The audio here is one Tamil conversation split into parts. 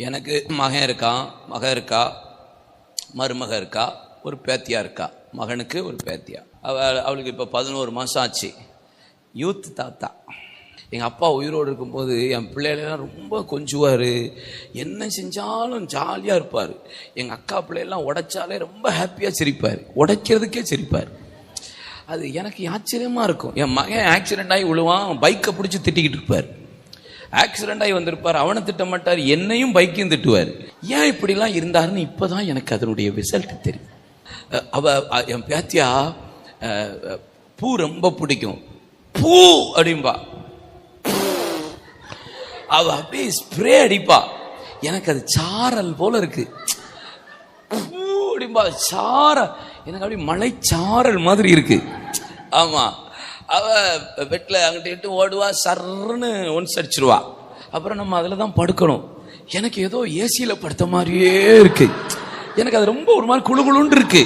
எனக்கு மகன் இருக்கான், மகன் இருக்கா, மருமக இருக்கா, ஒரு பேத்தியா இருக்கா. மகனுக்கு ஒரு பேத்தியா. அவளுக்கு இப்போ 11 மாதம் ஆச்சு. யூத் தாத்தா. எங்கள் அப்பா உயிரோடு இருக்கும்போது என் பிள்ளைகளெல்லாம் ரொம்ப கொஞ்சுவார், என்ன செஞ்சாலும் ஜாலியாக இருப்பார். எங்கள் அக்கா பிள்ளையெல்லாம் உடைச்சாலே ரொம்ப ஹாப்பியாக சிரிப்பார், உடைக்கிறதுக்கே சிரிப்பார். அது எனக்கு ஆச்சரியமாக இருக்கும். என் மகன் ஆக்சிடென்ட் ஆகி விழுவான், பைக்கை பிடிச்சி திட்டிக்கிட்டு இருப்பார். ஆக்சிடென்ட் ஆகி வந்திருப்பார், அவனை திட்ட மாட்டார், என்னையும் பைக்கையும் திட்டுவார். ஏன் இப்படிலாம் இருந்தாருன்னு இப்போதான் எனக்கு அதனுடைய ரிசல்ட் தெரியும். என் பேத்தியா பூ ரொம்ப பிடிக்கும், பூ அப்படின்பா. அவ அப்படியே ஸ்ப்ரே அடிப்பா, எனக்கு அது சாரல் போல இருக்கு. பூ அப்படின்பா, சாரல் எனக்கு அப்படி மழை சாரல் மாதிரி இருக்கு. ஆமா, அவ வீட்டில் அங்கிட்டு ஓடுவா, சர்ன்னு ஒன்ஸ் அடிச்சிருவா. அப்புறம் நம்ம அதில் தான் படுக்கணும். எனக்கு ஏதோ ஏசியில் படுத்த மாதிரியே இருக்கு. எனக்கு அது ரொம்ப ஒரு மாதிரி குழுகுழுன்னு இருக்கு.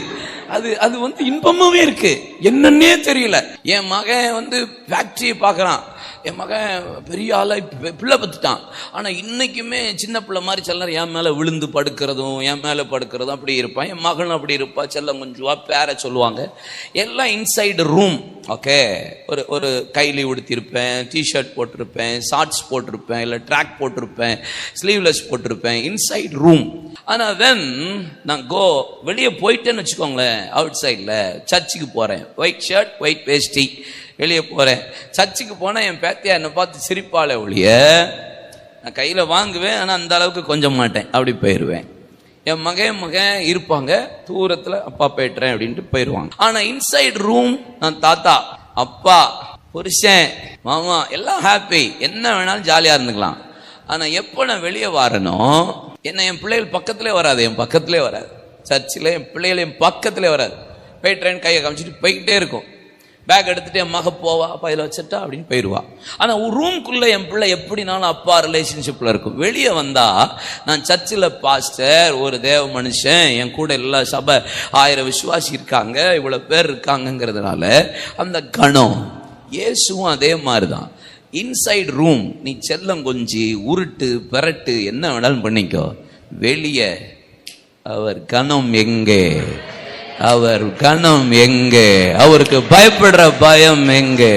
அது இன்பமாவே இருக்கு, என்னன்னே தெரியல. என் மகன் ஃபேக்டரியை பார்க்கறான். என் மகன் பெரிய ஆளா பிள்ளை பத்துட்டான். ஆனா இன்னைக்குமே சின்ன பிள்ளை மாதிரி சில நேரம் என் மேல விழுந்து படுக்கிறதும் என் மேல படுக்கிறதும் அப்படி இருப்பான். என் மகன் அப்படி இருப்பா, செல்ல கொஞ்சுவா, பேர சொல்லுவாங்க. எல்லாம் இன்சைடு ரூம். ஓகே, ஒரு கைலி உடுத்திருப்பேன், டிஷர்ட் போட்டிருப்பேன், ஷார்ட்ஸ் போட்டிருப்பேன், இல்லை ட்ராக் போட்டிருப்பேன், ஸ்லீவ்லெஸ் போட்டிருப்பேன், இன்சைட் ரூம். ஆனா வென் நான் வெளியே போயிட்டேன்னு வச்சுக்கோங்களேன், அவுட் சைட்ல சர்ச்சுக்கு போறேன், ஒயிட் ஷர்ட் ஒயிட் வேஷ்டி, வெளியே போறேன். சர்ச்சுக்கு போனா என் பேத்தியா என்னை பார்த்து சிரிப்பாளே ஒழிய நான் கையில வாங்குவேன், ஆனா அந்த அளவுக்கு கொஞ்சம் மாட்டேன், அப்படி போயிடுவேன். என் மகன் இருப்பாங்க தூரத்துல, அப்பா போயிட்டுறேன் அப்படின்ட்டு போயிடுவாங்க. ஆனா இன்சைட் ரூம் நான் தாத்தா, அப்பா, புருஷன், மாமா எல்லாம் ஹாப்பி, என்ன வேணாலும் ஜாலியா இருந்துக்கலாம். ஆனா எப்போ நான் வெளியே வரனோ, என்ன என் பிள்ளைகள் பக்கத்திலே வராது, என் பக்கத்திலே வராது. சர்ச்சில் என் பிள்ளைகள் என் பக்கத்திலே வராது. போயிட்டுறேன்னு கையை காமிச்சிட்டு போய்கிட்டே இருக்கும். பேக் எடுத்துட்டு என் மக போவா, அப்பா இதில் வச்சுட்டா அப்படின்னு போயிடுவா. ஆனா ரூம்குள்ள என் பிள்ளை எப்படினாலும் அப்பா ரிலேஷன்ஷிப்ல இருக்கும். வெளியே வந்தா நான் சர்ச்சில் பாஸ்டர், ஒரு தேவ மனுஷன், என் கூட எல்லா சபை 1000 விசுவாசி இருக்காங்க, இவ்வளவு பேர் இருக்காங்கிறதுனால அந்த கணம். இயேசுவும் அதே மாதிரிதான். இன்சைட் ரூம் நீ செல்லம் கொஞ்சி உருட்டு பெரட்டு என்ன வேணாலும் பண்ணிக்கோ, வெளியே அவர் கணம் எங்கே, அவர் கணம் எங்கே, அவருக்கு பயப்படுற பயம் எங்கே?